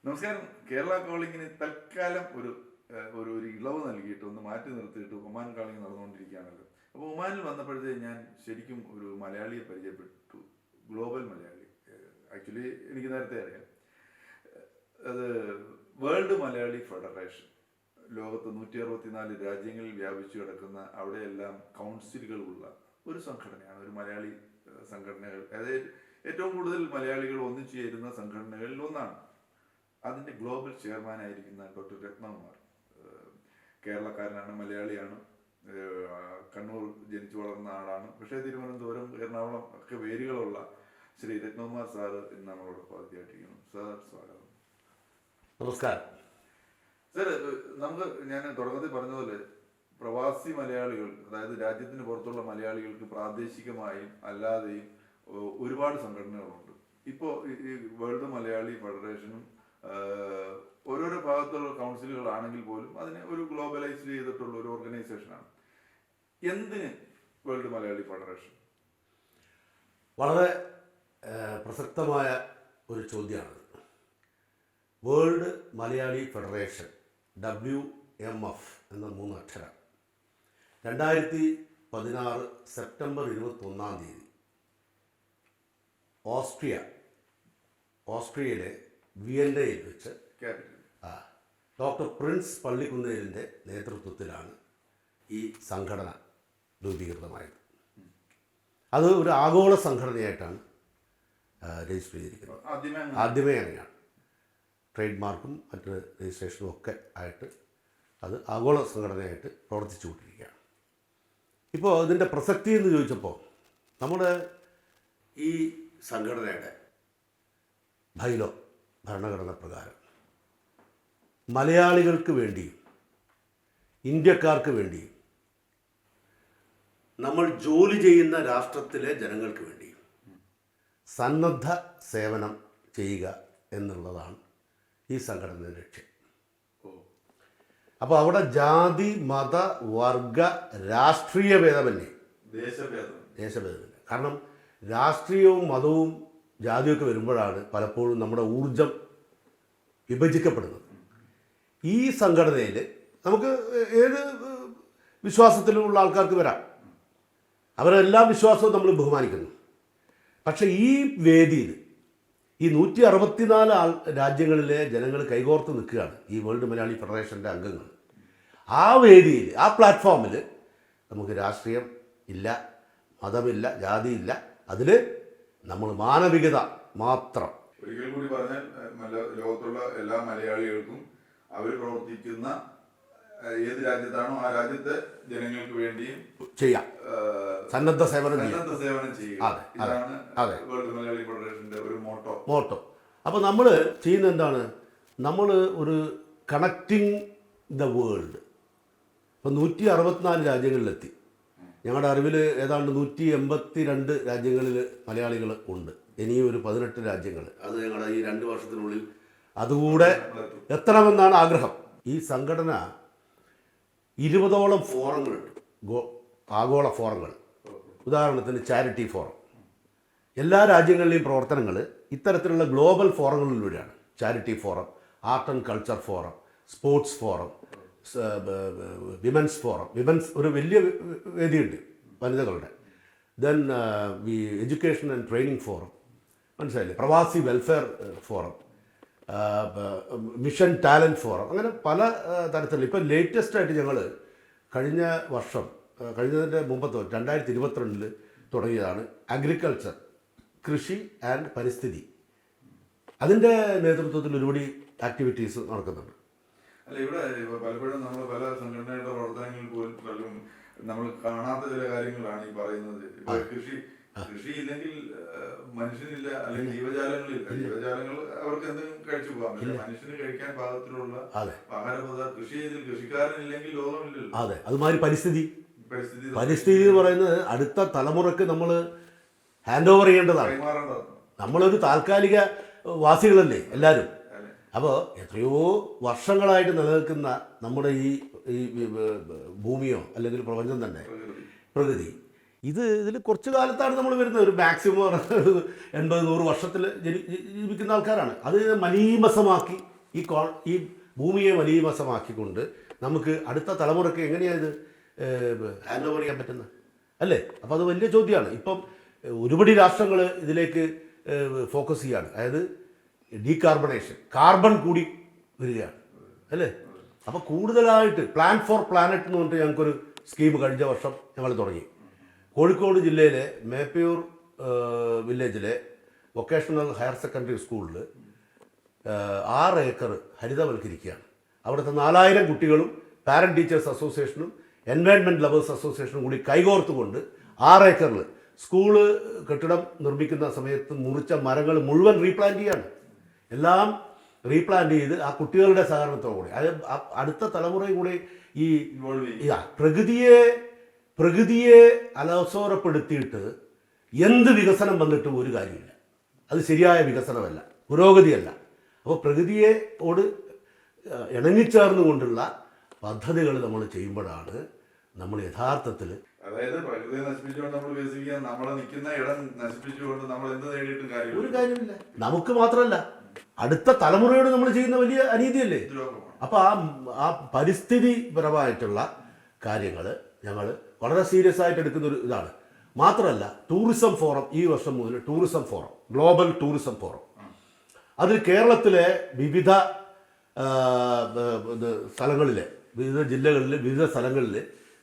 നമസ്കാരം. കേരള കോളിങ്ങിന് തൽക്കാലം ഒരു ഒരു ഒരു ഇളവ് നൽകിയിട്ട് ഒന്ന് മാറ്റി നിർത്തിയിട്ട് ഒമാൻ കോളിംഗ് നടന്നുകൊണ്ടിരിക്കുകയാണല്ലോ. അപ്പോൾ ഒമാനിൽ വന്നപ്പോഴത്തേക്ക് ഞാൻ ശരിക്കും ഒരു മലയാളിയെ പരിചയപ്പെട്ടു. ഗ്ലോബൽ മലയാളി. ആക്ച്വലി എനിക്ക് നേരത്തെ അറിയാം. അത് വേൾഡ് മലയാളി ഫെഡറേഷൻ. ലോകത്ത് 164 രാജ്യങ്ങളിൽ വ്യാപിച്ചു കിടക്കുന്ന അവിടെയെല്ലാം കൗൺസിലുകളുള്ള ഒരു സംഘടനയാണ്. ഒരു മലയാളി സംഘടനകൾ, അതായത് ഏറ്റവും കൂടുതൽ മലയാളികൾ ഒന്നിച്ചു ചേരുന്ന സംഘടനകളിൽ ഒന്നാണ്. അതിൻ്റെ ഗ്ലോബൽ ചെയർമാനായിരിക്കുന്ന ഡോക്ടർ രത്നകുമാർ കേരളക്കാരനാണ്, മലയാളിയാണ്, കണ്ണൂർ ജനിച്ചു വളർന്ന ആളാണ്. പക്ഷേ തിരുവനന്തപുരം, എറണാകുളം ഒക്കെ വേരുകളുള്ള ശ്രീ രത്നകുമാർ സാറ് ഇന്ന് നമ്മളോടൊപ്പം ആദ്യമായിട്ടിരിക്കുന്നു. സാർ, സ്വാഗതം. നമസ്കാരം സാർ. ഞാൻ തുടക്കത്തിൽ പറഞ്ഞതുപോലെ പ്രവാസി മലയാളികൾ, അതായത് രാജ്യത്തിന് പുറത്തുള്ള മലയാളികൾക്ക് പ്രാദേശികമായും അല്ലാതെയും ഒരുപാട് സംഘടനകളുണ്ട്. ഇപ്പോൾ ഈ വേൾഡ് മലയാളി ഫെഡറേഷനും ഓരോരോ ഭാഗത്തുള്ള കൗൺസിലുകളാണെങ്കിൽ പോലും അതിനെ ഒരു ഗ്ലോബലൈസ് ചെയ്തിട്ടുള്ള ഒരു ഓർഗനൈസേഷനാണ്. എന്തിന് വേൾഡ് മലയാളി ഫെഡറേഷൻ? വളരെ പ്രസക്തമായ ഒരു ചോദ്യമാണ്. വേൾഡ് മലയാളി ഫെഡറേഷൻ WMF എന്ന 3 അക്ഷരം 2016 സെപ്റ്റംബർ 21 ഓസ്ട്രിയയിലെ വിയന്നയിൽ വെച്ച് ഡോക്ടർ പ്രിൻസ് പള്ളിക്കുന്നേലിൻ്റെ നേതൃത്വത്തിലാണ് ഈ സംഘടന രൂപീകൃതമായത്. അത് ഒരു ആഗോള സംഘടനയായിട്ടാണ് രജിസ്റ്റർ ചെയ്തിരിക്കുന്നത്. ആദ്യമേ അങ്ങനെയാണ്. ട്രേഡ് മാർക്കും മറ്റ് രജിസ്ട്രേഷനും ഒക്കെ ആയിട്ട് അത് ആഗോള സംഘടനയായിട്ട് പ്രവർത്തിച്ചു കൊണ്ടിരിക്കുകയാണ്. ഇപ്പോൾ ഇതിൻ്റെ പ്രസക്തി എന്ന് ചോദിച്ചപ്പോൾ, നമ്മുടെ ഈ സംഘടനയുടെ ബൈലോ, ഭരണഘടന പ്രകാരം മലയാളികൾക്ക് വേണ്ടിയും ഇന്ത്യക്കാർക്ക് വേണ്ടിയും നമ്മൾ ജോലി ചെയ്യുന്ന രാഷ്ട്രത്തിലെ ജനങ്ങൾക്ക് വേണ്ടിയും സന്നദ്ധ സേവനം ചെയ്യുക എന്നുള്ളതാണ് ഈ സംഘടനയുടെ ലക്ഷ്യം. അപ്പോൾ അവിടെ ജാതി, മത, വർഗ, രാഷ്ട്രീയ ഭേദമന്യേ, ദേശഭേദമന്യേ. കാരണം രാഷ്ട്രീയവും മതവും ജാതിയൊക്കെ വരുമ്പോഴാണ് പലപ്പോഴും നമ്മുടെ ഊർജം വിഭജിക്കപ്പെടുന്നത്. ഈ സംഘടനയിൽ നമുക്ക് ഏത് വിശ്വാസത്തിലുള്ള ആൾക്കാർക്ക് വരാം. അവരെല്ലാ വിശ്വാസവും നമ്മൾ ബഹുമാനിക്കുന്നു. പക്ഷേ ഈ വേദിയിൽ ഈ 164 രാജ്യങ്ങളിലെ ജനങ്ങൾ കൈകോർത്ത് നിൽക്കുകയാണ് ഈ വേൾഡ് മലയാളി ഫെഡറേഷൻ്റെ അംഗങ്ങൾ. ആ വേദിയിൽ, ആ പ്ലാറ്റ്ഫോമിൽ നമുക്ക് രാഷ്ട്രീയം ഇല്ല, മതമില്ല, ജാതിയില്ല. അതിൽ നമ്മൾ മാനവികത മാത്രം. ഒരിക്കൽ കൂടി പറഞ്ഞാൽ ലോകത്തുള്ള എല്ലാ മലയാളികൾക്കും അവർ പ്രവർത്തിക്കുന്ന ഏത് രാജ്യത്താണോ ആ രാജ്യത്തെ ജനങ്ങൾക്ക് വേണ്ടിയും ചെയ്യാം, സന്നദ്ധ സേവനം ചെയ്യുക. അതെ, വേൾഡ് മലയാളി ഫെഡറേഷന്റെ ഒരു മോട്ടോ. അപ്പോൾ നമ്മൾ ചെയ്യുന്നത് എന്താണ്? നമ്മൾ ഒരു കണക്റ്റിംഗ് ദ വേൾഡ്. ഇപ്പോൾ 164 രാജ്യങ്ങളിലെത്തി. ഞങ്ങളുടെ അറിവിൽ ഏതാണ്ട് 182 രാജ്യങ്ങളിൽ മലയാളികൾ ഉണ്ട്. ഇനിയും ഒരു 18 രാജ്യങ്ങൾ. അത് ഞങ്ങളുടെ ഈ 2 വർഷത്തിനുള്ളിൽ അതുകൂടെ എത്തണമെന്നാണ് ആഗ്രഹം. ഈ സംഘടന 20ഓളം ഫോറങ്ങളുണ്ട്, ആഗോള ഫോറങ്ങൾ. ഉദാഹരണത്തിന് ചാരിറ്റി ഫോറം. എല്ലാ രാജ്യങ്ങളിലെയും പ്രവർത്തനങ്ങൾ ഇത്തരത്തിലുള്ള ഗ്ലോബൽ ഫോറങ്ങളിലൂടെയാണ്. Charity forum, art and culture forum, sports forum, women's forum. Women's ഒരു വലിയ വേദിയുണ്ട് വനിതകളുടെ. Then education and training forum, മനസ്സിലായില്ലേ? Pravasi welfare forum, mission talent forum. അങ്ങനെ പല തരത്തിലുള്ള. ഇപ്പം ലേറ്റസ്റ്റായിട്ട് ഞങ്ങൾ കഴിഞ്ഞതിൻ്റെ മുമ്പത്തെ 2022 തുടങ്ങിയതാണ് അഗ്രികൾച്ചർ, കൃഷി ആൻഡ് പരിസ്ഥിതി. അതിൻ്റെ നേതൃത്വത്തിൽ ഒരുപാട് ആക്ടിവിറ്റീസ് നടക്കുന്നുണ്ട്. അല്ല, ഇവിടെ പലപ്പോഴും നമ്മൾ പല സംഘടനയുടെ പ്രവർത്തനങ്ങളിൽ പോലും നമ്മൾ കാണാത്ത ചില കാര്യങ്ങളാണ് ഈ പറയുന്നത്. കൃഷി ഇല്ലെങ്കിൽ മനുഷ്യനില്ല, അല്ലെങ്കിൽ ജീവജാലങ്ങൾ അവർക്ക് എന്തെങ്കിലും കഴിച്ചു പോകാൻ പറ്റില്ല. മനുഷ്യന് കഴിക്കാൻ പാകത്തിലുള്ള ആഹാരപദാർത്ഥം കൃഷി ചെയ്തിൽ കൃഷിക്കാരനില്ലെങ്കിൽ ലോകമില്ലല്ലോ. അതെ, അതുമാതിരി പരിസ്ഥിതി എന്ന് പറയുന്നത് അടുത്ത തലമുറക്ക് നമ്മൾ ഹാൻഡ് ഓവർ ചെയ്യേണ്ടതാണ്. നമ്മളൊരു താൽക്കാലിക വാസികളല്ലേ എല്ലാവരും. അപ്പോൾ എത്രയോ വർഷങ്ങളായിട്ട് നിലനിൽക്കുന്ന നമ്മുടെ ഈ ഭൂമിയോ അല്ലെങ്കിൽ പ്രപഞ്ചം തന്നെ, പ്രകൃതി, ഇതിൽ കുറച്ച് കാലത്താണ് നമ്മൾ വരുന്നത്. ഒരു മാക്സിമം 80-100 വർഷത്തിൽ ജീവിക്കുന്ന ആൾക്കാരാണ്. അത് മലീമസമാക്കി ഈ ഭൂമിയെ മലീമസമാക്കിക്കൊണ്ട് നമുക്ക് അടുത്ത തലമുറയ്ക്ക് എങ്ങനെയാണ് ഇത് ഹാൻഡ് ഓവർ ചെയ്യാൻ പറ്റുന്നത് അല്ലേ? അപ്പോൾ അത് വലിയ ചോദ്യമാണ്. ഇപ്പം ഒരുപടി രാഷ്ട്രങ്ങൾ ഇതിലേക്ക് ഫോക്കസ് ചെയ്യുകയാണ്. അതായത് ഡീകാർബണേഷൻ, കാർബൺ കൂടി വരികയാണ് അല്ലേ? അപ്പോൾ കൂടുതലായിട്ട് പ്ലാൻ ഫോർ പ്ലാനറ്റ് എന്ന് പറഞ്ഞിട്ട് ഞങ്ങൾക്കൊരു സ്കീം കഴിഞ്ഞ വർഷം ഞങ്ങൾ തുടങ്ങി. കോഴിക്കോട് ജില്ലയിലെ മേപ്പയൂർ വില്ലേജിലെ വൊക്കേഷണൽ ഹയർ സെക്കൻഡറി സ്കൂളിൽ 6 ഏക്കർ ഹരിതവൽക്കരിക്കുകയാണ്. അവിടുത്തെ 4000 കുട്ടികളും പാരൻറ്റ് ടീച്ചേഴ്സ് അസോസിയേഷനും എൻവയൺമെൻറ്റ് ലവേഴ്സ് അസോസിയേഷനും കൂടി കൈകോർത്തുകൊണ്ട് 6 ഏക്കറിൽ സ്കൂള് കെട്ടിടം നിർമ്മിക്കുന്ന സമയത്ത് മുറിച്ച മരങ്ങൾ മുഴുവൻ റീപ്ലാന്റ് ചെയ്യാണ്. എല്ലാം റീപ്ലാന്റ് ചെയ്ത് ആ കുട്ടികളുടെ സഹകരണത്തോടുകൂടി അത് അടുത്ത തലമുറയും കൂടി ഈ പ്രകൃതിയെ അലോസരപ്പെടുത്തിയിട്ട് എന്ത് വികസനം വന്നിട്ടും ഒരു കാര്യമില്ല. അത് ശരിയായ വികസനമല്ല, പുരോഗതിയല്ല. അപ്പോൾ പ്രകൃതിയോട് ഇണങ്ങിച്ചേർന്നുകൊണ്ടുള്ള പദ്ധതികൾ നമ്മൾ ചെയ്യുമ്പോഴാണ് നമ്മൾ യഥാർത്ഥത്തിൽ, അതായത് പ്രകൃതിയെ നശിപ്പിച്ചുകൊണ്ട് നമ്മൾ വികസിക്കുക, നമ്മളെ നിൽക്കുന്ന ഇടം നശിപ്പിച്ചുകൊണ്ട് നമ്മൾ എന്ത് നേടിയിട്ടും ഒരു കാര്യമില്ല. നമുക്ക് മാത്രമല്ല, അടുത്ത തലമുറയോട് നമ്മൾ ചെയ്യുന്ന വലിയ അനീതിയല്ലേ. അപ്പോൾ ആ പരിസ്ഥിതിപരമായിട്ടുള്ള കാര്യങ്ങൾ ഞങ്ങൾ വളരെ സീരിയസ് ആയിട്ട് എടുക്കുന്ന ഒരു ഇതാണ്. മാത്രമല്ല ടൂറിസം ഫോറം ഈ വർഷം മുതൽ tourism forum, global tourism forum, അതിൽ കേരളത്തിലെ വിവിധ സ്ഥലങ്ങളിലെ വിവിധ ജില്ലകളിലെ വിവിധ സ്ഥലങ്ങളിൽ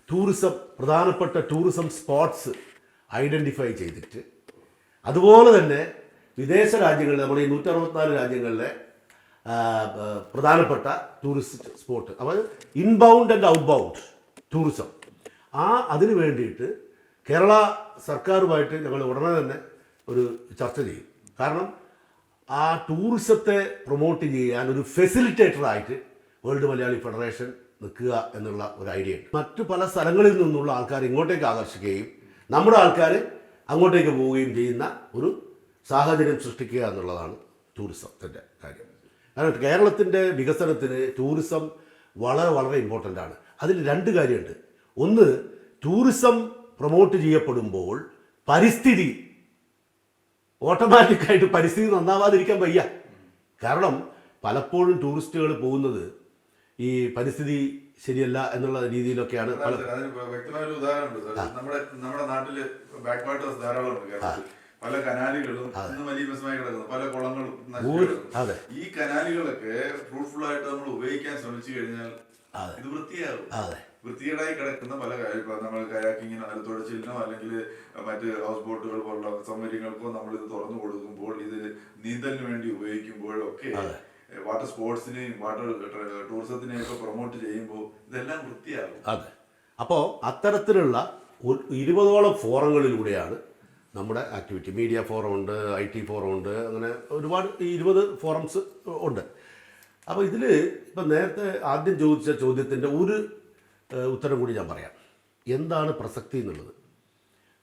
ടൂറിസം, പ്രധാനപ്പെട്ട ടൂറിസം സ്പോട്ട്സ് ഐഡൻറ്റിഫൈ ചെയ്തിട്ട് അതുപോലെ തന്നെ വിദേശ രാജ്യങ്ങളിൽ, നമ്മുടെ ഈ 164 രാജ്യങ്ങളിലെ പ്രധാനപ്പെട്ട ടൂറിസ്റ്റ് സ്പോട്ട്, അതായത് ഇൻബൗണ്ട് ആൻഡ് ഔട്ട്ബൗണ്ട് ടൂറിസം, അതിന് വേണ്ടിയിട്ട് കേരള സർക്കാരുമായിട്ട് ഞങ്ങൾ ഉടനെ തന്നെ ഒരു ചർച്ച ചെയ്യും. കാരണം ആ ടൂറിസത്തെ പ്രൊമോട്ട് ചെയ്യാൻ ഒരു ഫെസിലിറ്റേറ്ററായിട്ട് വേൾഡ് മലയാളി ഫെഡറേഷൻ നിൽക്കുക എന്നുള്ള ഒരു ഐഡിയ ഉണ്ട്. മറ്റു പല സ്ഥലങ്ങളിൽ നിന്നുള്ള ആൾക്കാർ ഇങ്ങോട്ടേക്ക് ആകർഷിക്കുകയും നമ്മുടെ ആൾക്കാർ അങ്ങോട്ടേക്ക് പോവുകയും ചെയ്യുന്ന ഒരു സാഹചര്യം സൃഷ്ടിക്കുക എന്നുള്ളതാണ് ടൂറിസത്തിൻ്റെ കാര്യം. കാരണം കേരളത്തിൻ്റെ വികസനത്തിന് ടൂറിസം വളരെ വളരെ ഇമ്പോർട്ടൻ്റ് ആണ്. അതിൽ 2 കാര്യമുണ്ട്. ഒന്ന്, ടൂറിസം പ്രൊമോട്ട് ചെയ്യപ്പെടുമ്പോൾ പരിസ്ഥിതി ഓട്ടോമാറ്റിക്കായിട്ട് പരിസ്ഥിതി നന്നാവാതിരിക്കാൻ വയ്യ. കാരണം പലപ്പോഴും ടൂറിസ്റ്റുകൾ പോകുന്നത് ഈ പരിസ്ഥിതി ശരിയല്ല എന്നുള്ള രീതിയിലൊക്കെയാണ്. വ്യക്തമായ ഒരു ഉദാഹരണമുണ്ട്. നമ്മുടെ നാട്ടില് ബാക്ക് വാട്ടേഴ്സ് ധാരാളമുണ്ട്. പല കനാലുകളും ഇന്ന് മലീമസമായി കിടക്കുന്നു, പല കുളങ്ങളും നശിച്ചു. ഈ കനാലുകളൊക്കെ ഫ്രൂട്ട്ഫുൾ ആയിട്ട് നമ്മൾ ഉപയോഗിക്കാൻ ശ്രമിച്ചു കഴിഞ്ഞാൽ ഇത് വൃത്തിയാകും. വൃത്തികേടായി കിടക്കുന്ന പല നമ്മൾ കയാക്കിങ്ങിനോ അല്ലെങ്കിൽ തുഴച്ചിലിനോ അല്ലെങ്കിൽ മറ്റ് ഹൗസ് ബോട്ടുകൾ പോലുള്ള സൗകര്യങ്ങൾക്കോ നമ്മൾ ഇത് തുറന്നു കൊടുക്കുമ്പോൾ, ഇത് നീന്തലിന് വേണ്ടി ഉപയോഗിക്കുമ്പോഴോ ഒക്കെ വാട്ടർ സ്പോർട്സിനെയും വാട്ടർ ടൂറിസത്തിനെയും ഒക്കെ പ്രൊമോട്ട് ചെയ്യുമ്പോൾ ഇതെല്ലാം വൃത്തിയാകും. അതെ. അപ്പോൾ അത്തരത്തിലുള്ള 20ഓളം ഫോറങ്ങളിലൂടെയാണ് നമ്മുടെ ആക്ടിവിറ്റി. മീഡിയ ഫോറം ഉണ്ട്, IT ഫോറം ഉണ്ട്, അങ്ങനെ ഒരുപാട് 20 ഫോറംസ് ഉണ്ട്. അപ്പോൾ ഇതിൽ ഇപ്പം നേരത്തെ ആദ്യം ചോദിച്ച ചോദ്യത്തിൻ്റെ ഒരു ഉത്തരം കൂടി ഞാൻ പറയാം. എന്താണ് പ്രസക്തി എന്നുള്ളത്.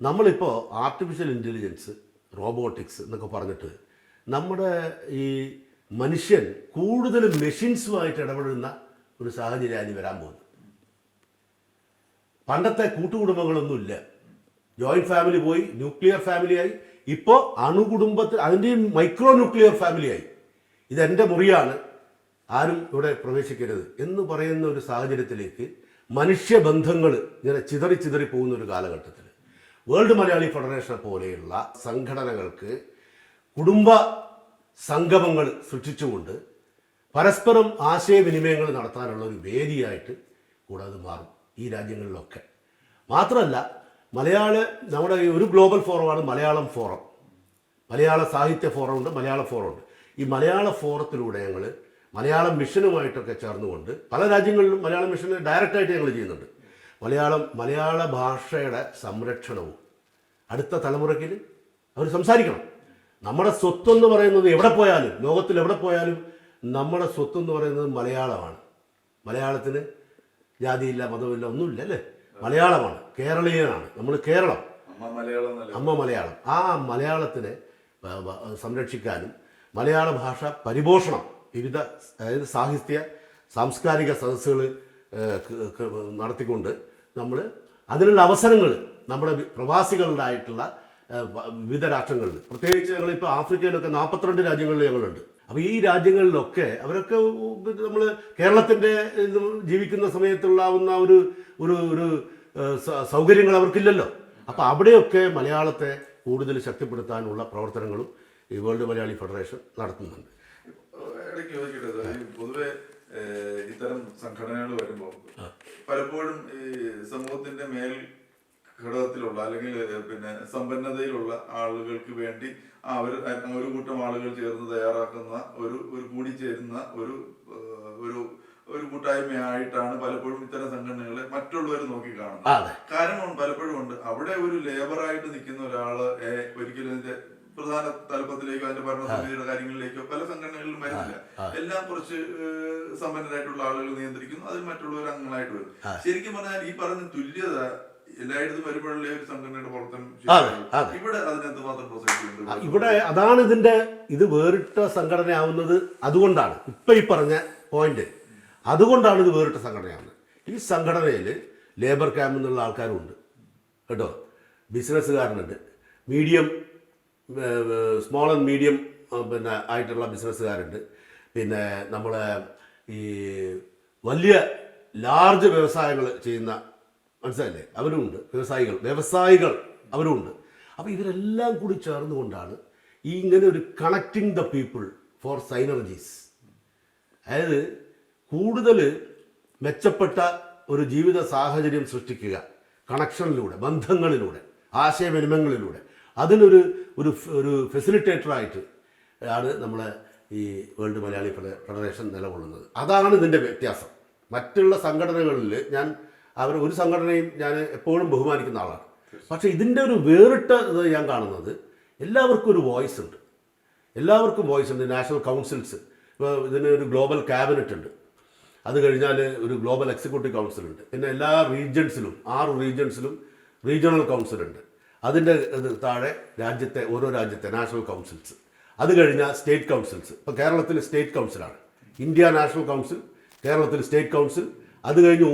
നമ്മളിപ്പോൾ ആർട്ടിഫിഷ്യൽ ഇൻ്റലിജൻസ്, റോബോട്ടിക്സ് എന്നൊക്കെ പറഞ്ഞിട്ട് നമ്മുടെ ഈ മനുഷ്യൻ കൂടുതലും മെഷീൻസുമായിട്ട് ഇടപെടുന്ന ഒരു സാഹചര്യമാണ് വരാൻ പോകുന്നത്. പണ്ടത്തെ കൂട്ടുകുടുംബങ്ങളൊന്നുമില്ല. ജോയിൻറ്റ് ഫാമിലി പോയി ന്യൂക്ലിയർ ഫാമിലിയായി. ഇപ്പോൾ അണുകുടുംബത്തിൽ അതിൻ്റെയും മൈക്രോ ന്യൂക്ലിയർ ഫാമിലിയായി. ഇതെൻ്റെ മുറിയാണ്, ആരും ഇവിടെ പ്രവേശിക്കരുത് എന്ന് പറയുന്ന ഒരു സാഹചര്യത്തിലേക്ക് മനുഷ്യബന്ധങ്ങൾ ഇങ്ങനെ ചിതറി പോകുന്ന ഒരു കാലഘട്ടത്തിൽ വേൾഡ് മലയാളി ഫെഡറേഷനെ പോലെയുള്ള സംഘടനകൾക്ക് കുടുംബ സംഗമങ്ങൾ സൃഷ്ടിച്ചുകൊണ്ട് പരസ്പരം ആശയവിനിമയങ്ങൾ നടത്താനുള്ള ഒരു വേദിയായിട്ട് കൂടാതെ മാറും ഈ രാജ്യങ്ങളിലൊക്കെ. മാത്രമല്ല നമ്മുടെ ഒരു ഗ്ലോബൽ ഫോറമാണ് മലയാളം ഫോറം. മലയാള സാഹിത്യ ഫോറമുണ്ട്, മലയാള ഫോറമുണ്ട്. ഈ മലയാള ഫോറത്തിലൂടെ ഞങ്ങൾ മലയാളം മിഷനുമായിട്ടൊക്കെ ചേർന്നുകൊണ്ട് പല രാജ്യങ്ങളിലും മലയാളം മിഷന് ഡയറക്റ്റായിട്ട് ഞങ്ങൾ ചെയ്യുന്നുണ്ട്. മലയാള ഭാഷയുടെ സംരക്ഷണവും അടുത്ത തലമുറയ്ക്ക് അവർ സംസാരിക്കണം. നമ്മുടെ സ്വത്തെന്ന് പറയുന്നത് എവിടെ പോയാലും, ലോകത്തിൽ എവിടെ പോയാലും നമ്മുടെ സ്വത്തെന്ന് പറയുന്നത് മലയാളമാണ്. മലയാളത്തിന് ജാതിയില്ല, മതമില്ല, ഒന്നുമില്ല അല്ലേ. മലയാളമാണ്, കേരളീയനാണ് നമ്മൾ. കേരളം, അമ്മ മലയാളം. ആ മലയാളത്തിനെ സംരക്ഷിക്കാനും മലയാള ഭാഷ പരിപോഷണം വിവിധ, അതായത് സാഹിത്യ സാംസ്കാരിക സദസ്സുകൾ നടത്തിക്കൊണ്ട് നമ്മൾ അതിനുള്ള അവസരങ്ങൾ നമ്മുടെ പ്രവാസികളുടായിട്ടുള്ള വിവിധ രാഷ്ട്രങ്ങളിൽ, പ്രത്യേകിച്ച് ഞങ്ങളിപ്പോൾ ആഫ്രിക്കയിലൊക്കെ 42 രാജ്യങ്ങളിൽ ഞങ്ങളുണ്ട്. അപ്പോൾ ഈ രാജ്യങ്ങളിലൊക്കെ അവരൊക്കെ നമ്മൾ കേരളത്തിൻ്റെ ജീവിക്കുന്ന സമയത്തുള്ളാവുന്ന ഒരു ഒരു ഒരു സൗകര്യങ്ങൾ അവർക്കില്ലല്ലോ. അപ്പോൾ അവിടെയൊക്കെ മലയാളത്തെ കൂടുതൽ ശക്തിപ്പെടുത്താനുള്ള പ്രവർത്തനങ്ങളും ഈ വേൾഡ് മലയാളി ഫെഡറേഷൻ നടത്തുന്നുണ്ട്. ഇടയ്ക്ക് ചോദിക്കട്ടെ, പൊതുവെ ഇത്തരം സംഘടനകൾ വരുമ്പോൾ പലപ്പോഴും ഈ സമൂഹത്തിന്റെ മേൽ ഘടകത്തിലുള്ള അല്ലെങ്കിൽ പിന്നെ സമ്പന്നതയിലുള്ള ആളുകൾക്ക് വേണ്ടി ഒരു കൂട്ടം ആളുകൾ ചേർന്ന് തയ്യാറാക്കുന്ന ഒരു കൂടിച്ചേരുന്ന ഒരു കൂട്ടായ്മയായിട്ടാണ് പലപ്പോഴും ഇത്തരം സംഘടനകളെ മറ്റുള്ളവർ നോക്കി കാണുന്നത്. കാരണം പലപ്പോഴും ഉണ്ട് അവിടെ ഒരു ലേബറായിട്ട് നിൽക്കുന്ന ഒരാള് ഒരിക്കലും ഇതിന്റെ പ്രധാന തലപ്പത്തിലേക്കോ അതിന്റെ ഭരണസമിതിയുടെ കാര്യങ്ങളിലേക്കോ പല സംഘടനകളിലും വരുന്നില്ല. എല്ലാം കുറച്ച് സമ്പന്നരായിട്ടുള്ള ആളുകൾ നിയന്ത്രിക്കുന്നു, അതിൽ മറ്റുള്ളവർ അംഗങ്ങളായിട്ട് വരും. ശരിക്കും പറഞ്ഞാൽ ഈ പറഞ്ഞ തുല്യത എല്ലായിടത്തും വരുമ്പോഴല്ലേ ഒരു സംഘടനയുടെ പ്രവർത്തനം ഇവിടെ അതിനകത്ത് മാത്രം പ്രസക്തിയുണ്ട്. ഇവിടെ അതാണ് ഇത് വേറിട്ട സംഘടനയാവുന്നത്. അതുകൊണ്ടാണ് ഇപ്പൊ ഈ പറഞ്ഞ പോയിന്റ്, അതുകൊണ്ടാണ് ഇത് വേറിട്ട സംഘടനയാവുന്നത്. ഈ സംഘടനയിൽ ലേബർ ക്യാമ്പ് എന്നുള്ള ആൾക്കാരുണ്ട് കേട്ടോ, ബിസിനസ്സുകാരനുണ്ട്, മീഡിയം സ്മോൾ ആൻഡ് മീഡിയം പിന്നെ ആയിട്ടുള്ള ബിസിനസ്സുകാരുണ്ട്, പിന്നെ നമ്മളെ ഈ വലിയ ലാർജ് വ്യവസായങ്ങൾ ചെയ്യുന്ന മനസ്സിലായില്ലേ അവരുമുണ്ട്, വ്യവസായികൾ അവരുമുണ്ട്. അപ്പോൾ ഇവരെല്ലാം കൂടി ചേർന്നുകൊണ്ടാണ് ഈ ഇങ്ങനെ ഒരു കണക്റ്റിംഗ് ദ പീപ്പിൾ ഫോർ സൈനർജീസ്, അതായത് കൂടുതൽ മെച്ചപ്പെട്ട ഒരു ജീവിത സാഹചര്യം സൃഷ്ടിക്കുക കണക്ഷനിലൂടെ, ബന്ധങ്ങളിലൂടെ, ആശയവിനിമയങ്ങളിലൂടെ, അതിനൊരു ഒരു ഒരു ഫെസിലിറ്റേറ്ററായിട്ട് ആണ് നമ്മളെ ഈ വേൾഡ് മലയാളി ഫെഡറേഷൻ നിലകൊള്ളുന്നത്. അതാണ് ഇതിൻ്റെ വ്യത്യാസം. മറ്റുള്ള സംഘടനകളിൽ ഒരു സംഘടനയും ഞാൻ എപ്പോഴും ബഹുമാനിക്കുന്ന ആളാണ്. പക്ഷേ ഇതിൻ്റെ ഒരു വേറിട്ട ഇത് ഞാൻ കാണുന്നത് എല്ലാവർക്കും ഒരു വോയിസ് ഉണ്ട്. നാഷണൽ കൗൺസിൽസ്, ഇപ്പോൾ ഇതിന് ഒരു ഗ്ലോബൽ ക്യാബിനറ്റ് ഉണ്ട്, അത് കഴിഞ്ഞാൽ ഒരു ഗ്ലോബൽ എക്സിക്യൂട്ടീവ് കൗൺസിൽ ഉണ്ട്, പിന്നെ എല്ലാ റീജിയൻസിലും 6 റീജിയൻസിലും റീജിയണൽ കൗൺസിലുണ്ട്, അതിൻ്റെ താഴെ ഓരോ രാജ്യത്തെ നാഷണൽ കൗൺസിൽസ്, അത് കഴിഞ്ഞാൽ സ്റ്റേറ്റ് കൗൺസിൽസ്. ഇപ്പോൾ കേരളത്തിൽ സ്റ്റേറ്റ് കൗൺസിലാണ്, ഇന്ത്യ നാഷണൽ കൗൺസിൽ, കേരളത്തിൽ സ്റ്റേറ്റ് കൗൺസിൽ, അത് കഴിഞ്ഞ്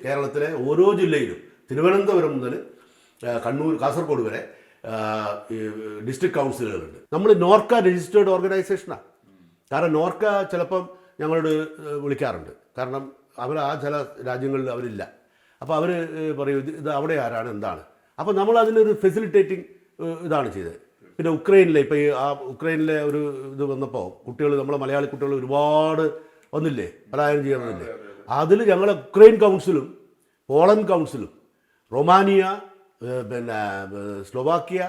കേരളത്തിലെ ഓരോ ജില്ലയിലും തിരുവനന്തപുരം മുതൽ കണ്ണൂർ, കാസർഗോഡ് വരെ ഡിസ്ട്രിക്ട് കൗൺസിലുകളുണ്ട്. നമ്മൾ നോർക്ക രജിസ്റ്റേർഡ് ഓർഗനൈസേഷനാണ്. കാരണം നോർക്ക ചിലപ്പം ഞങ്ങളോട് വിളിക്കാറുണ്ട്, കാരണം ആ ചില രാജ്യങ്ങളിൽ അവരില്ല. അപ്പോൾ അവർ പറയും ഇത് അവിടെ ആരാണ് എന്താണ്. അപ്പോൾ നമ്മൾ അതിനൊരു ഫെസിലിറ്റേറ്റിംഗ് ഇതാണ് ചെയ്തത്. പിന്നെ ഉക്രൈനിലെ ഇപ്പോൾ ഉക്രൈനിലെ ഒരു ഇത് വന്നപ്പോൾ നമ്മളെ മലയാളി കുട്ടികൾ ഒരുപാട് വന്നില്ലേ, പലായനം ചെയ്യണമെന്നില്ലേ, അതിൽ ഞങ്ങളെ ഉക്രൈൻ കൗൺസിലും പോളണ്ട് കൗൺസിലും റൊമാനിയ, പിന്നെ സ്ലോവാക്യ,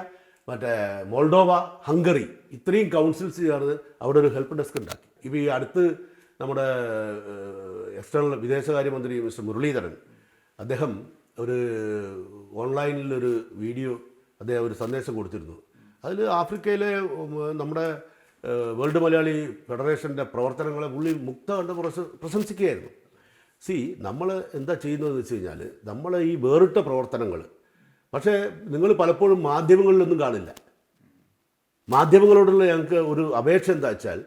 മറ്റേ മോൾഡോവ, ഹംഗറി, ഇത്രയും കൗൺസിൽസ് ചേർന്ന് അവിടെ ഒരു ഹെൽപ്പ് ഡെസ്ക് ഉണ്ടാക്കി. ഇപ്പോൾ ഈ അടുത്ത് നമ്മുടെ വിദേശകാര്യമന്ത്രി മിസ്റ്റർ മുരളീധരൻ അദ്ദേഹം ഒരു ഓൺലൈനിലൊരു വീഡിയോ അദ്ദേഹം ഒരു സന്ദേശം കൊടുത്തിരുന്നു. അതിൽ ആഫ്രിക്കയിലെ നമ്മുടെ വേൾഡ് മലയാളി ഫെഡറേഷൻ്റെ പ്രവർത്തനങ്ങളെ പുള്ളി മുക്ത കണ്ട് പ്രശംസിക്കുകയായിരുന്നു. നമ്മൾ എന്താ ചെയ്യുന്നതെന്ന് വെച്ച് കഴിഞ്ഞാൽ നമ്മൾ ഈ വേറിട്ട പ്രവർത്തനങ്ങൾ, പക്ഷേ നിങ്ങൾ പലപ്പോഴും മാധ്യമങ്ങളിലൊന്നും കാണില്ല. മാധ്യമങ്ങളോടുള്ള ഞങ്ങൾക്ക് ഒരു അപേക്ഷ എന്താ വെച്ചാൽ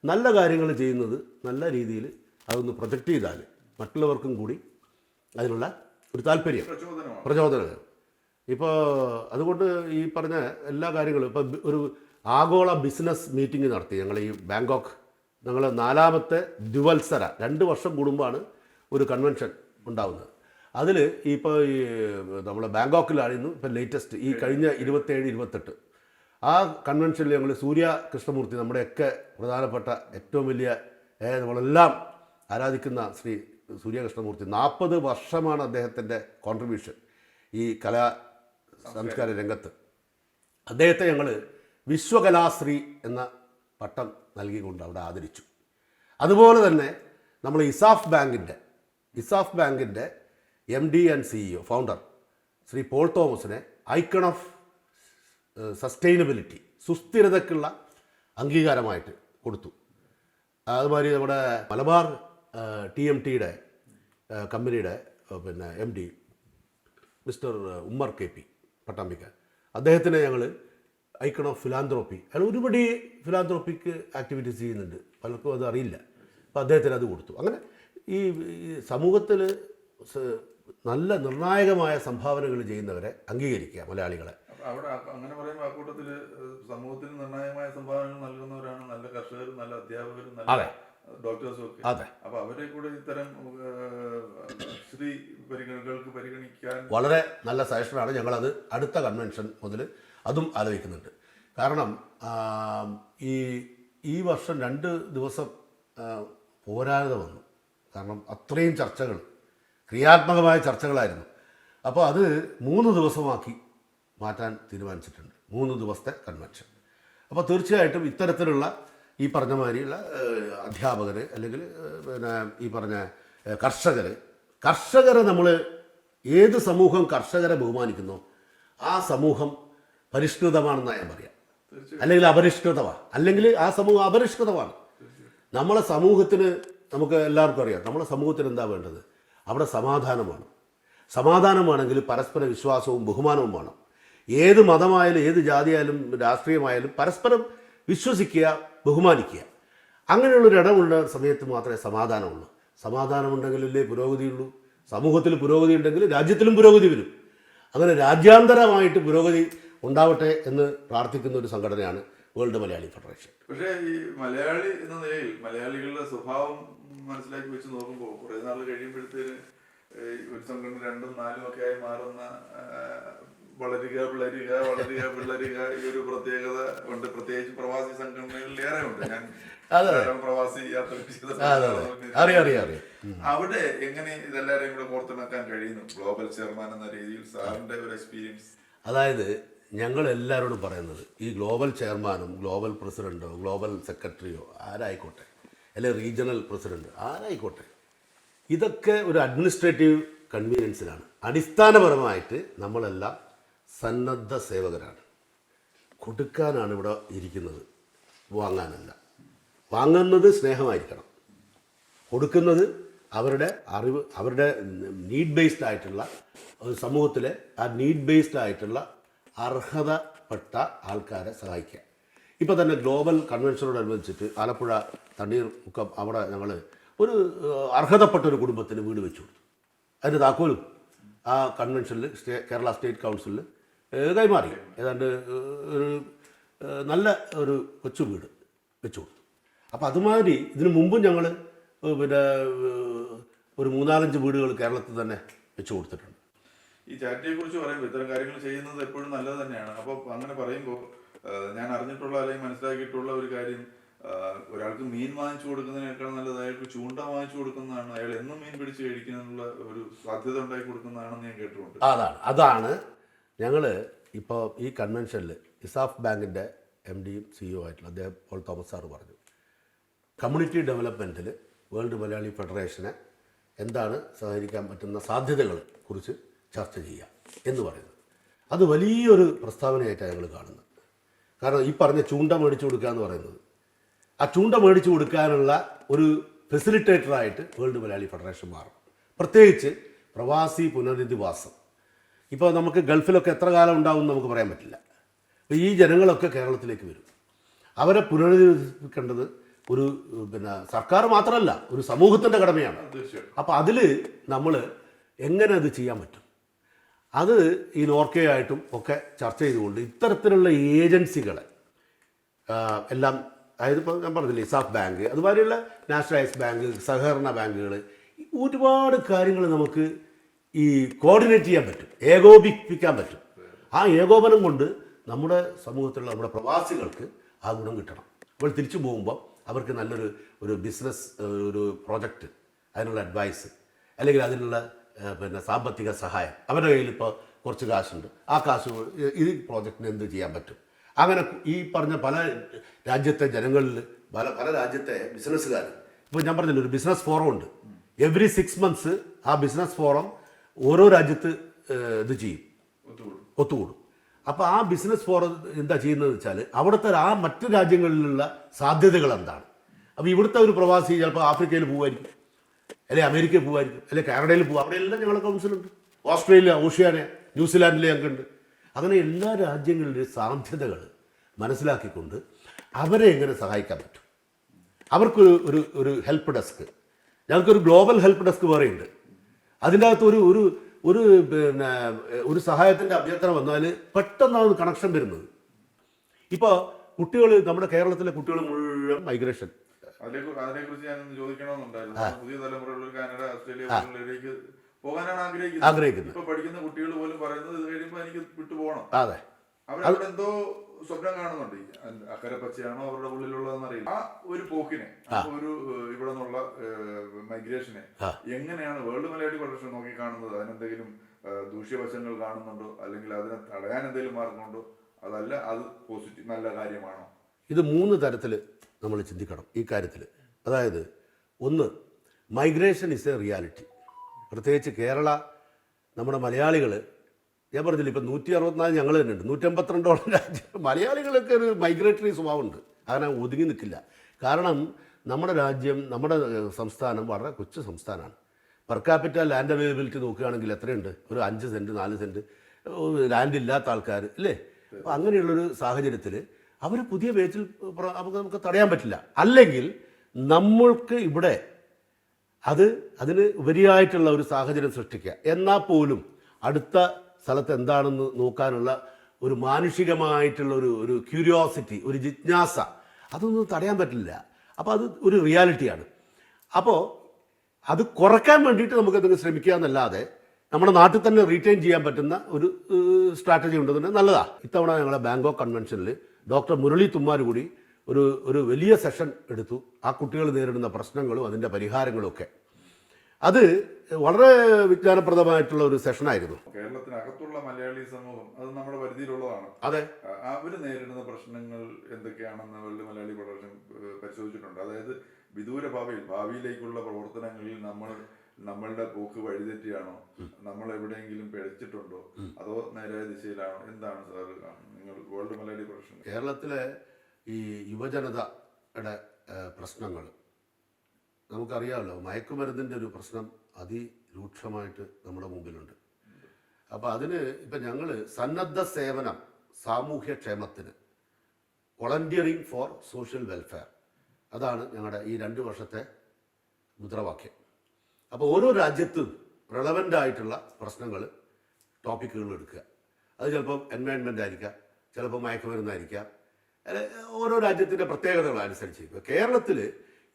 നല്ല കാര്യങ്ങൾ ചെയ്യുന്നത് നല്ല രീതിയിൽ അതൊന്ന് പ്രൊജക്റ്റ് ചെയ്താൽ മറ്റുള്ളവർക്കും കൂടി അതിനുള്ള ഒരു താല്പര്യം, പ്രചോദനം. ഇപ്പോൾ അതുകൊണ്ട് ഈ പറഞ്ഞ എല്ലാ കാര്യങ്ങളും ഇപ്പോൾ ഒരു ആഗോള ബിസിനസ് മീറ്റിംഗ് നടത്തി ഞങ്ങൾ ഈ ബാങ്കോക്ക്. ഞങ്ങൾ 4ാമത്തെ ദ്വിവത്സര 2 വർഷം കൂടുമ്പോഴാണ് ഒരു കൺവെൻഷൻ ഉണ്ടാകുന്നത്. അതിൽ ഇപ്പോൾ ഈ നമ്മൾ ബാങ്കോക്കിലായിരുന്നു ഇപ്പോൾ ലേറ്റസ്റ്റ് ഈ കഴിഞ്ഞ 27-28 ആ കൺവെൻഷനിൽ ഞങ്ങൾ സൂര്യ കൃഷ്ണമൂർത്തി, നമ്മുടെയൊക്കെ പ്രധാനപ്പെട്ട ഏറ്റവും വലിയ നമ്മളെല്ലാം ആരാധിക്കുന്ന ശ്രീ സൂര്യ കൃഷ്ണമൂർത്തി, 40 വർഷമാണ് അദ്ദേഹത്തിൻ്റെ കോൺട്രിബ്യൂഷൻ ഈ കലാ സംസ്കാര രംഗത്ത്. അദ്ദേഹത്തെ ഞങ്ങൾ വിശ്വകലാശ്രീ എന്ന പട്ടം നൽകിക്കൊണ്ട് അവിടെ ആദരിച്ചു. അതുപോലെ തന്നെ നമ്മൾ ഇസാഫ് ബാങ്കിൻ്റെ MD and CEO founder Shri Paul തോമസിനെ ഐക്കൺ ഓഫ് സസ്റ്റൈനബിലിറ്റി, സുസ്ഥിരതയ്ക്കുള്ള അംഗീകാരമായിട്ട് കൊടുത്തു. അതുമാതിരി നമ്മുടെ മലബാർ TMTയുടെ കമ്പനിയുടെ പിന്നെ MD മിസ്റ്റർ ഉമ്മർ KP പട്ടാമ്പിക്ക, അദ്ദേഹത്തിനെ ഞങ്ങൾ ഐക്കൺ ഓഫ് ഫിലാന്ത്രോപ്പി, അയാൾ ഒരുപടി ഫിലാന്ത്രോപ്പിക്ക് ആക്ടിവിറ്റീസ് ചെയ്യുന്നുണ്ട്, പലർക്കും അത് അറിയില്ല. അപ്പോൾ അദ്ദേഹത്തിന് അത് കൊടുത്തു. അങ്ങനെ ഈ സമൂഹത്തിൽ നല്ല നിർണായകമായ സംഭാവനകൾ ചെയ്യുന്നവരെ അംഗീകരിക്കുക മലയാളികളെ. അവിടെ അങ്ങനെ പറയുമ്പോൾ ആ കൂട്ടത്തില് സമൂഹത്തിന് നിർണായകമായ സംഭാവനകൾ നൽകുന്നവരാണ് നല്ല കർഷകരും നല്ല അധ്യാപകരും നല്ല ഡോക്ടേഴ്സും ഒക്കെ. അപ്പൊ അവരെ കൂടെ ഇത്തരം സ്ത്രീ പരിഗണനകൾക്ക് പരിഗണിക്കാൻ വളരെ നല്ല സജഷനാണ്. ഞങ്ങളത് അടുത്ത കൺവെൻഷൻ മുതൽ അതും ആലോചിക്കുന്നുണ്ട്. കാരണം ഈ വർഷം 2 ദിവസം പോരാതെ വന്നു. കാരണം അത്രയും ചർച്ചകൾ, ക്രിയാത്മകമായ ചർച്ചകളായിരുന്നു. അപ്പോൾ അത് 3 ദിവസമാക്കി മാറ്റാൻ തീരുമാനിച്ചിട്ടുണ്ട്, 3 ദിവസത്തെ കൺവെൻഷൻ. അപ്പോൾ തീർച്ചയായിട്ടും ഇത്തരത്തിലുള്ള ഈ പറഞ്ഞ മാതിരിയുള്ള അധ്യാപകർ അല്ലെങ്കിൽ പിന്നെ ഈ പറഞ്ഞ കർഷകരെ നമ്മൾ ഏത് സമൂഹം കർഷകരെ ബഹുമാനിക്കുന്നോ ആ സമൂഹം പരിഷ്കൃതമാണെന്നാണ് ഞാൻ പറയാം. അല്ലെങ്കിൽ അപരിഷ്കൃതമാണ്, അല്ലെങ്കിൽ ആ സമൂഹം അപരിഷ്കൃതമാണ്. നമ്മളെ സമൂഹത്തിന് നമുക്ക് എല്ലാവർക്കും അറിയാം, നമ്മളെ സമൂഹത്തിന് എന്താ വേണ്ടത്? അവിടെ സമാധാനമാണ്. സമാധാനമാണെങ്കിൽ പരസ്പര വിശ്വാസവും ബഹുമാനവും വേണം. ഏത് മതമായാലും ഏത് ജാതിയായാലും രാഷ്ട്രീയമായാലും പരസ്പരം വിശ്വസിക്കുക, ബഹുമാനിക്കുക. അങ്ങനെയുള്ളൊരിടമുള്ള സമയത്ത് മാത്രമേ സമാധാനമുള്ളൂ. സമാധാനമുണ്ടെങ്കിലല്ലേ പുരോഗതിയുള്ളൂ. സമൂഹത്തിൽ പുരോഗതി ഉണ്ടെങ്കിൽ രാജ്യത്തിലും പുരോഗതി വരും. അങ്ങനെ രാജ്യാന്തരമായിട്ട് പുരോഗതി ഉണ്ടാവട്ടെ എന്ന് പ്രാർത്ഥിക്കുന്ന ഒരു സംഘടനയാണ് വേൾഡ് മലയാളി ഫെഡറേഷൻ. പക്ഷേ ഈ മലയാളി എന്ന നിലയിൽ മലയാളികളുടെ സ്വഭാവം മനസ്സിലാക്കി വെച്ച് നോക്കുമ്പോൾ കുറേ നാൾ കഴിയുമ്പോഴത്തേന് ഒരു സംഘടന 2ഉം 4ഉം ഒക്കെ ആയി മാറുന്ന വളരുക പിള്ളരുക ഈ ഒരു പ്രത്യേകത ഉണ്ട്. പ്രത്യേകിച്ച് പ്രവാസി സംഘടനകളിൽ ഏറെ ഉണ്ട്. ഞാൻ പ്രവാസി യാത്ര അവിടെ എങ്ങനെ ഇതെല്ലാവരെയും കൂടെ കോർത്തിണക്കാൻ കഴിയുന്നു ഗ്ലോബൽ ചെയർമാൻ എന്ന രീതിയിൽ സാറിന്റെ ഒരു എക്സ്പീരിയൻസ്? അതായത് ഞങ്ങൾ എല്ലാവരോടും പറയുന്നത്, ഈ ഗ്ലോബൽ ചെയർമാനും ഗ്ലോബൽ പ്രസിഡന്റോ ഗ്ലോബൽ സെക്രട്ടറിയോ ആരായിക്കോട്ടെ, അല്ലെങ്കിൽ റീജിയണൽ പ്രസിഡന്റ് ആരായിക്കോട്ടെ, ഇതൊക്കെ ഒരു അഡ്മിനിസ്ട്രേറ്റീവ് കൺവീനിയൻസിനാണ്. അടിസ്ഥാനപരമായിട്ട് നമ്മളെല്ലാം സന്നദ്ധ സേവകരാണ്. കൊടുക്കാനാണ് ഇവിടെ ഇരിക്കുന്നത്, വാങ്ങാനല്ല. വാങ്ങുന്നത് സ്നേഹമായിരിക്കണം, കൊടുക്കുന്നത് അവരുടെ അറിവ്, അവരുടെ നീഡ് ബേസ്ഡ് ആയിട്ടുള്ള സമൂഹത്തിലെ ആ നീഡ് ബേസ്ഡ് ആയിട്ടുള്ള അർഹതപ്പെട്ട ആൾക്കാരെ സഹായിക്കുക. ഇപ്പോൾ തന്നെ ഗ്ലോബൽ കൺവെൻഷനോടനുബന്ധിച്ചിട്ട് ആലപ്പുഴ തണ്ണീർമുക്കം അവിടെ ഞങ്ങൾ ഒരു അർഹതപ്പെട്ട ഒരു കുടുംബത്തിന് വീട് വെച്ചു കൊടുത്തു. അതിൻ്റെ താക്കോലും ആ കൺവെൻഷനിൽ കേരള സ്റ്റേറ്റ് കൗൺസിലിൽ കൈമാറി. ഏതാണ്ട് ഒരു നല്ല ഒരു കൊച്ചു വീട് വെച്ചു കൊടുത്തു. അപ്പോൾ അതുമാതിരി ഇതിനു മുമ്പും ഞങ്ങൾ പിന്നെ ഒരു 3-4-5 വീടുകൾ കേരളത്തിൽ തന്നെ വെച്ചു കൊടുത്തിട്ടുണ്ട്. ഈ ചാരിറ്റിയെ കുറിച്ച് പറയുമ്പോൾ ഇത്തരം കാര്യങ്ങൾ ചെയ്യുന്നത് എപ്പോഴും നല്ലത് തന്നെയാണ്. അപ്പോൾ അങ്ങനെ പറയുമ്പോൾ ഞാൻ അറിഞ്ഞിട്ടുള്ള അല്ലെങ്കിൽ മനസ്സിലാക്കിയിട്ടുള്ള ഒരു കാര്യം, ഒരാൾക്ക് മീൻ വാങ്ങിച്ചു കൊടുക്കുന്നതിനേക്കാൾ നല്ലത് അയാൾക്ക് ചൂണ്ട വാങ്ങിച്ചു കൊടുക്കുന്നതാണ്. അയാൾ എന്നും മീൻ പിടിച്ച് കഴിക്കാനുള്ള ഒരു സാധ്യത ഉണ്ടാക്കി കൊടുക്കുന്നതാണെന്ന് ഞാൻ കേട്ടിട്ടുണ്ട്. അതാണ് ഞങ്ങൾ ഇപ്പോൾ ഈ കൺവെൻഷനിൽ ഇസാഫ് ബാങ്കിൻ്റെ MD-യും CEO ആയിട്ടുള്ള അദ്ദേഹം പോൾ തോമസ് സാറ് പറഞ്ഞു, കമ്മ്യൂണിറ്റി ഡെവലപ്മെൻറ്റിൽ വേൾഡ് മലയാളി ഫെഡറേഷനെ എന്താണ് സഹകരിക്കാൻ പറ്റുന്ന സാധ്യതകളെ കുറിച്ച് ചർച്ച ചെയ്യുക എന്ന് പറയുന്നത്. അത് വലിയൊരു പ്രസ്താവനയായിട്ടാണ് ഞങ്ങൾ കാണുന്നത്. കാരണം ഈ പറഞ്ഞ ചൂണ്ട മേടിച്ചു കൊടുക്കുക എന്ന് പറയുന്നത്, ആ ചൂണ്ട മേടിച്ചു കൊടുക്കാനുള്ള ഒരു ഫെസിലിറ്റേറ്ററായിട്ട് വേൾഡ് മലയാളി ഫെഡറേഷൻ മാറും. പ്രത്യേകിച്ച് പ്രവാസി പുനരധിവാസം. ഇപ്പോൾ നമുക്ക് ഗൾഫിലൊക്കെ എത്ര കാലം ഉണ്ടാവും നമുക്ക് പറയാൻ പറ്റില്ല. അപ്പോൾ ഈ ജനങ്ങളൊക്കെ കേരളത്തിലേക്ക് വരും. അവരെ പുനരധിവസിപ്പിക്കേണ്ടത് ഒരു പിന്നെ സർക്കാർ മാത്രമല്ല, ഒരു സമൂഹത്തിൻ്റെ കടമയാണ്. അപ്പോൾ അതിൽ നമ്മൾ എങ്ങനെ അത് ചെയ്യാൻ പറ്റും, അത് ഈ നോർക്കയായിട്ടും ഒക്കെ ചർച്ച ചെയ്തുകൊണ്ട് ഇത്തരത്തിലുള്ള ഏജൻസികളെ എല്ലാം, അതായത് ഇപ്പോൾ ഞാൻ പറഞ്ഞില്ലേ ഇസാഫ് ബാങ്ക്, അതുമാതിരിയുള്ള നാഷണലൈസ് ബാങ്ക്, സഹകരണ ബാങ്കുകൾ, ഒരുപാട് കാര്യങ്ങൾ നമുക്ക് ഈ കോർഡിനേറ്റ് ചെയ്യാൻ പറ്റും, ഏകോപിപ്പിക്കാൻ പറ്റും. ആ ഏകോപനം കൊണ്ട് നമ്മുടെ സമൂഹത്തിലുള്ള നമ്മുടെ പ്രവാസികൾക്ക് ആ ഗുണം കിട്ടണം. അപ്പോൾ തിരിച്ചു പോകുമ്പോൾ അവർക്ക് നല്ലൊരു ബിസിനസ് ഒരു പ്രോജക്റ്റ്, അതിനുള്ള അഡ്വൈസ് അല്ലെങ്കിൽ അതിനുള്ള പിന്നെ സാമ്പത്തിക സഹായം, അവരുടെ കയ്യിൽ ഇപ്പോൾ കുറച്ച് കാശുണ്ട്, ആ കാശ് ഈ പ്രോജക്റ്റിന് എന്ത് ചെയ്യാൻ പറ്റും. അങ്ങനെ ഈ പറഞ്ഞ പല രാജ്യത്തെ ജനങ്ങളിൽ പല രാജ്യത്തെ ബിസിനസ്സുകാർ, ഇപ്പോൾ ഞാൻ പറഞ്ഞില്ല ഒരു ബിസിനസ് ഫോറം ഉണ്ട്. എവറി 6 months ആ ബിസിനസ് ഫോറം ഓരോ രാജ്യത്ത് ഇത് ചെയ്യും, ഒത്തുകൂടും. അപ്പോൾ ആ ബിസിനസ് ഫോറം എന്താ ചെയ്യുന്നതെന്ന് വെച്ചാൽ അവിടുത്തെ ആ മറ്റു രാജ്യങ്ങളിലുള്ള സാധ്യതകൾ എന്താണ്. അപ്പോൾ ഇവിടുത്തെ ഒരു പ്രവാസി ചിലപ്പോൾ ആഫ്രിക്കയിൽ പോകുമായിരിക്കും, അല്ലെങ്കിൽ അമേരിക്കയിൽ പോകുമായിരിക്കും, അല്ലെങ്കിൽ കാനഡയിൽ പോകും. അവിടെയെല്ലാം ഞങ്ങളുടെ കൗൺസിലുണ്ട്. ഓസ്ട്രേലിയ, ഓഷ്യാന, ന്യൂസിലാൻഡിലെ ഞങ്ങൾക്കുണ്ട്. അങ്ങനെ എല്ലാ രാജ്യങ്ങളിലെ സാധ്യതകൾ മനസ്സിലാക്കിക്കൊണ്ട് അവരെ എങ്ങനെ സഹായിക്കാൻ പറ്റും. അവർക്കൊരു ഹെൽപ്പ് ഡെസ്ക്, ഞങ്ങൾക്കൊരു ഗ്ലോബൽ ഹെൽപ്പ് ഡെസ്ക് വേറെയുണ്ട്. അതിൻ്റെ അകത്ത് ഒരു ഒരു പിന്നെ ഒരു സഹായത്തിൻ്റെ അഭ്യർത്ഥന വന്നാൽ പെട്ടെന്നാണ് കണക്ഷൻ വരുന്നത്. ഇപ്പോൾ കുട്ടികൾ, നമ്മുടെ കേരളത്തിലെ കുട്ടികൾ മുഴുവൻ മൈഗ്രേഷൻ. അതിനെക്കുറിച്ച് ഞാനൊന്ന് ചോദിക്കണമെന്നുണ്ടായിരുന്നു. പുതിയ തലമുറകളിൽ കാനഡ, ഓസ്ട്രേലിയ പോലുള്ളവരിലേക്ക് പോകാനാണ് ആഗ്രഹിക്കുന്നത്. ഇപ്പൊ പഠിക്കുന്ന കുട്ടികൾ പോലും പറയുന്നത് ഇത് കഴിയുമ്പോൾ എനിക്ക് വിട്ടു പോകണം. അതെ, അവരവിടെ എന്തോ സ്വപ്നം കാണുന്നുണ്ട്. അക്കരെ പച്ചയാണോ അവരുടെ ഉള്ളിലുള്ളതെന്ന് അറിയില്ല. ആ ഒരു പോക്കിനെ, ഒരു ഇവിടെ നിന്നുള്ള മൈഗ്രേഷനെ എങ്ങനെയാണ് വേൾഡ് മലയാളി ഫെഡറേഷൻ നോക്കി കാണുന്നത്? അതിനെന്തെങ്കിലും ദൂഷ്യവശങ്ങൾ കാണുന്നുണ്ടോ, അല്ലെങ്കിൽ അതിനെ തടയാൻ എന്തെങ്കിലും മാർഗമുണ്ടോ, അതല്ല അത് പോസിറ്റീവ് നല്ല കാര്യമാണോ? ഇത് 3 തരത്തിൽ നമ്മൾ ചിന്തിക്കണം ഈ കാര്യത്തിൽ. അതായത്, ഒന്ന്, മൈഗ്രേഷൻ ഇസ് എ റിയാലിറ്റി. പ്രത്യേകിച്ച് കേരള, നമ്മുടെ മലയാളികൾ, ഞാൻ പറഞ്ഞില്ല, ഇപ്പം 164 ഞങ്ങൾ തന്നെ ഉണ്ട്, 152 രാജ്യം. മലയാളികളൊക്കെ ഒരു മൈഗ്രേറ്ററി സ്വഭാവമുണ്ട്, അങ്ങനെ ഒതുങ്ങി നിൽക്കില്ല. കാരണം നമ്മുടെ രാജ്യം, നമ്മുടെ സംസ്ഥാനം വളരെ കൊച്ചു സംസ്ഥാനമാണ്. പെർ ക്യാപിറ്റൽ ലാൻഡ് അവൈലബിലിറ്റി നോക്കുകയാണെങ്കിൽ എത്രയുണ്ട്? ഒരു 5 സെൻറ്റ് 4 സെൻറ്റ് ലാൻഡ് ഇല്ലാത്ത ആൾക്കാർ അല്ലേ? അപ്പോൾ അങ്ങനെയുള്ളൊരു സാഹചര്യത്തിൽ അവർ പുതിയ ബേച്ചിൽ നമുക്ക് തടയാൻ പറ്റില്ല. അല്ലെങ്കിൽ നമ്മൾക്ക് ഇവിടെ അതിന് ഉപരിയായിട്ടുള്ള ഒരു സാഹചര്യം സൃഷ്ടിക്കുക. എന്നാൽ പോലും അടുത്ത സ്ഥലത്ത് എന്താണെന്ന് നോക്കാനുള്ള ഒരു മാനുഷികമായിട്ടുള്ള ഒരു ക്യൂരിയോസിറ്റി, ഒരു ജിജ്ഞാസ, അതൊന്നും തടയാൻ പറ്റില്ല. അപ്പോൾ അത് ഒരു റിയാലിറ്റിയാണ്. അപ്പോൾ അത് കുറയ്ക്കാൻ വേണ്ടിയിട്ട് നമുക്ക് എന്തെങ്കിലും ശ്രമിക്കുക എന്നല്ലാതെ നമ്മുടെ നാട്ടിൽ തന്നെ റീറ്റെയിൻ ചെയ്യാൻ പറ്റുന്ന ഒരു സ്ട്രാറ്റജി ഉണ്ടെന്ന് നല്ലതാണ്. ഇത്തവണ ഞങ്ങളെ ബാങ്കോക്ക് കൺവെൻഷനിൽ ഡോക്ടർ മുരളി തുമ്മാർ കൂടി ഒരു വലിയ സെഷൻ എടുത്തു. ആ കുട്ടികൾ നേരിടുന്ന പ്രശ്നങ്ങളും അതിൻ്റെ പരിഹാരങ്ങളും ഒക്കെ. അത് വളരെ വിജ്ഞാനപ്രദമായിട്ടുള്ള ഒരു സെഷനായിരുന്നു. കേരളത്തിനകത്തുള്ള മലയാളി സമൂഹം അത് നമ്മുടെ പരിധിയിലുള്ളതാണ്. അതെ, അവർ നേരിടുന്ന പ്രശ്നങ്ങൾ എന്തൊക്കെയാണെന്ന് വേൾഡ് മലയാളി ഫെഡറേഷൻ പരിശോധിച്ചിട്ടുണ്ട്. അതായത് വിദൂര ഭാവിയിലേക്കുള്ള പ്രവർത്തനങ്ങളിൽ നമ്മളുടെ പോക്ക് വഴിതെറ്റിയാണോ, നമ്മൾ എവിടെയെങ്കിലും പിഴച്ചിട്ടുണ്ടോ, അതോ നേരായ ദിശയിലാണോ, എന്താണ് സാർ നിങ്ങൾ വേൾഡ് മലയാളി ഫെഡറേഷൻ? കേരളത്തിലെ ഈ യുവജനതയുടെ പ്രശ്നങ്ങൾ നമുക്കറിയാമല്ലോ. മയക്കുമരുന്നിൻ്റെ ഒരു പ്രശ്നം അതിരൂക്ഷമായിട്ട് നമ്മുടെ മുമ്പിലുണ്ട്. അപ്പോൾ അതിന് ഇപ്പം ഞങ്ങൾ സന്നദ്ധ സേവനം സാമൂഹ്യക്ഷേമത്തിന്, വോളണ്ടിയറിങ് ഫോർ സോഷ്യൽ വെൽഫെയർ, അതാണ് ഞങ്ങളുടെ ഈ 2 വർഷത്തെ മുദ്രാവാക്യം. അപ്പോൾ ഓരോ രാജ്യത്തും റെലവൻ്റ് ആയിട്ടുള്ള പ്രശ്നങ്ങൾ, ടോപ്പിക്കുകൾ എടുക്കുക. അത് ചിലപ്പം എൻവയൺമെൻ്റ് ആയിരിക്കാം, ചിലപ്പോൾ മയക്കുമരുന്നായിരിക്കാം, ഓരോ രാജ്യത്തിൻ്റെ പ്രത്യേകതകളനുസരിച്ച്. ഇപ്പോൾ കേരളത്തിൽ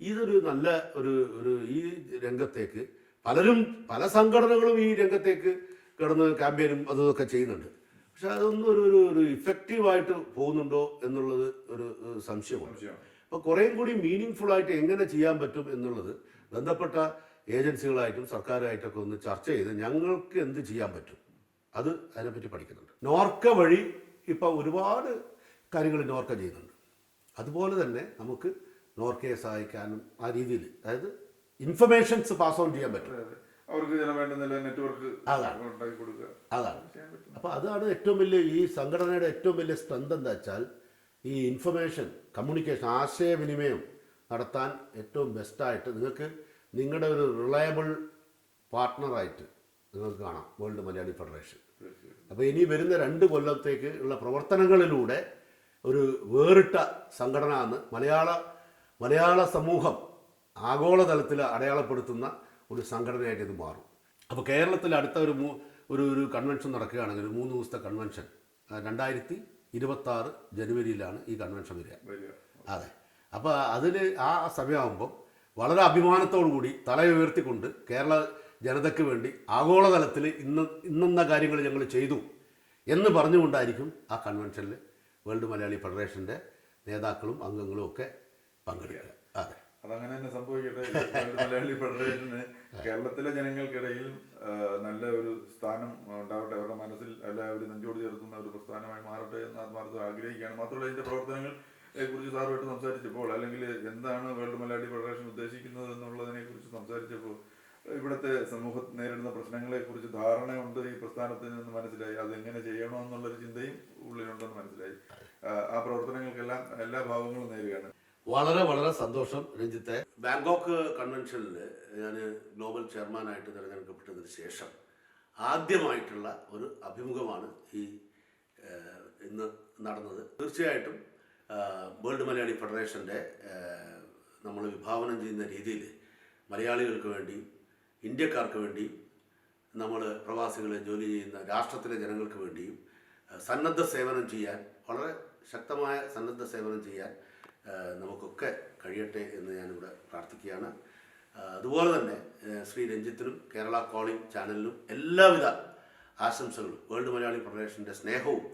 ഇതൊരു നല്ല ഈ രംഗത്തേക്ക് പല സംഘടനകളും ഈ രംഗത്തേക്ക് കിടന്ന് ക്യാമ്പയിനും അതൊക്കെ ചെയ്യുന്നുണ്ട്. പക്ഷെ അതൊന്നും ഒരു ഇഫക്റ്റീവായിട്ട് പോകുന്നുണ്ടോ എന്നുള്ളത് ഒരു സംശയമാണ്. അപ്പോൾ കുറേയും കൂടി മീനിങ് ഫുള്ളായിട്ട് എങ്ങനെ ചെയ്യാൻ പറ്റും എന്നുള്ളത് ബന്ധപ്പെട്ട ഏജൻസികളായിട്ടും സർക്കാരായിട്ടൊക്കെ ഒന്ന് ചർച്ച ചെയ്ത് ഞങ്ങൾക്ക് എന്ത് ചെയ്യാൻ പറ്റും അത് അതിനെപ്പറ്റി പഠിക്കുന്നുണ്ട്. നോർക്ക വഴി ഇപ്പോൾ ഒരുപാട് കാര്യങ്ങൾ നോർക്ക ചെയ്യുന്നുണ്ട്. അതുപോലെ തന്നെ നമുക്ക് നോർക്കയെ സഹായിക്കാനും ആ രീതിയിൽ, അതായത് ഇൻഫർമേഷൻസ് പാസ് ഓൺ ചെയ്യാൻ പറ്റും. അവർക്ക് നെറ്റ്വർക്ക് ഉണ്ടാക്കി കൊടുക്കുക. അതാണ്. അപ്പോൾ അതാണ് ഏറ്റവും വലിയ ഈ സംഘടനയുടെ ഏറ്റവും വലിയ സ്ട്രെങ്ത്. എന്താ വെച്ചാൽ ഈ ഇൻഫർമേഷൻ കമ്മ്യൂണിക്കേഷൻ, ആശയവിനിമയം നടത്താൻ ഏറ്റവും ബെസ്റ്റായിട്ട് നിങ്ങൾക്ക് നിങ്ങളുടെ ഒരു റിലയബിൾ പാർട്ട്ണറായിട്ട് നിങ്ങൾക്ക് കാണാം വേൾഡ് മലയാളി ഫെഡറേഷൻ. അപ്പോൾ ഇനി വരുന്ന 2 കൊല്ലത്തേക്ക് ഉള്ള പ്രവർത്തനങ്ങളിലൂടെ ഒരു വേറിട്ട സംഘടന എന്ന് മലയാള സമൂഹം ആഗോളതലത്തിൽ അടയാളപ്പെടുത്തുന്ന ഒരു സംഘടനയായിട്ട് ഇത് മാറും. അപ്പോൾ കേരളത്തിൽ അടുത്ത ഒരു കൺവെൻഷൻ നടക്കുകയാണെങ്കിൽ, ഒരു 3 ദിവസത്തെ കൺവെൻഷൻ 2026 ജനുവരിയിലാണ് ഈ കൺവെൻഷൻ വരിക. അതെ. അപ്പോൾ അതിൽ ആ സമയമാകുമ്പോൾ വളരെ അഭിമാനത്തോടു കൂടി തല ഉയർത്തിക്കൊണ്ട് കേരള ജനതയ്ക്ക് വേണ്ടി ആഗോളതലത്തിൽ ഇന്ന കാര്യങ്ങൾ ഞങ്ങൾ ചെയ്തു എന്ന് പറഞ്ഞുകൊണ്ടായിരിക്കും ആ കൺവെൻഷനിൽ വേൾഡ് മലയാളി ഫെഡറേഷൻ്റെ നേതാക്കളും അംഗങ്ങളും ഒക്കെ പങ്കെടുക്കുക. അതെ, അതങ്ങനെ തന്നെ സംഭവിക്കട്ടെ. വേൾഡ് മലയാളി ഫെഡറേഷന് കേരളത്തിലെ ജനങ്ങൾക്കിടയിൽ നല്ല ഒരു സ്ഥാനം ഉണ്ടാവട്ടെ, അവരുടെ മനസ്സിൽ എല്ലാവരും നെഞ്ചോട് ചേർത്തുന്ന ഒരു പ്രസ്ഥാനമായി മാറട്ടെ എന്ന് ആത്മാർത്ഥം ആഗ്രഹിക്കുകയാണ്. മാത്രമല്ല, ഇതിന്റെ പ്രവർത്തനങ്ങളെ കുറിച്ച് സാറുമായിട്ട് സംസാരിച്ചപ്പോൾ, അല്ലെങ്കിൽ എന്താണ് വേൾഡ് മലയാളി ഫെഡറേഷൻ ഉദ്ദേശിക്കുന്നത് എന്നുള്ളതിനെ കുറിച്ച് സംസാരിച്ചപ്പോൾ, ഇവിടുത്തെ സമൂഹം നേരിടുന്ന പ്രശ്നങ്ങളെ കുറിച്ച് ധാരണയുണ്ട് ഈ പ്രസ്ഥാനത്തിൽ നിന്ന് മനസ്സിലായി. അതെങ്ങനെ ചെയ്യണമെന്നുള്ളൊരു ചിന്തയും ഉള്ളിലുണ്ടെന്ന് മനസ്സിലായി. ആ പ്രവർത്തനങ്ങൾക്കെല്ലാം എല്ലാ ഭാവങ്ങളും നേരുകയാണ്. വളരെ വളരെ സന്തോഷം രഞ്ജിത്തെ. ബാങ്കോക്ക് കൺവെൻഷനിൽ ഞാൻ ഗ്ലോബൽ ചെയർമാനായിട്ട് തിരഞ്ഞെടുക്കപ്പെട്ടതിന് ശേഷം ആദ്യമായിട്ടുള്ള ഒരു അഭിമുഖമാണ് ഇന്ന് നടന്നത്. തീർച്ചയായിട്ടും വേൾഡ് മലയാളി ഫെഡറേഷൻ്റെ നമ്മൾ വിഭാവനം ചെയ്യുന്ന രീതിയിൽ മലയാളികൾക്ക് വേണ്ടി, ഇന്ത്യക്കാർക്ക് വേണ്ടി നമ്മൾ പ്രവാസികൾ ജോലി ചെയ്യുന്ന രാഷ്ട്രത്തിലെ ജനങ്ങൾക്ക് വേണ്ടിയും സന്നദ്ധ സേവനം ചെയ്യാൻ, വളരെ ശക്തമായ സന്നദ്ധ സേവനം ചെയ്യാൻ നമുക്കൊക്കെ കഴിയട്ടെ എന്ന് ഞാനിവിടെ പ്രാർത്ഥിക്കുകയാണ്. അതുപോലെ തന്നെ ശ്രീ രഞ്ജിത്തിനും കേരള കോളിംഗ് ചാനലിനും എല്ലാവിധ ആശംസകളും വേൾഡ് മലയാളി ഫെഡറേഷൻ്റെ സ്നേഹവും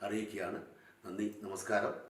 അറിയിക്കുകയാണ്. നന്ദി, നമസ്കാരം.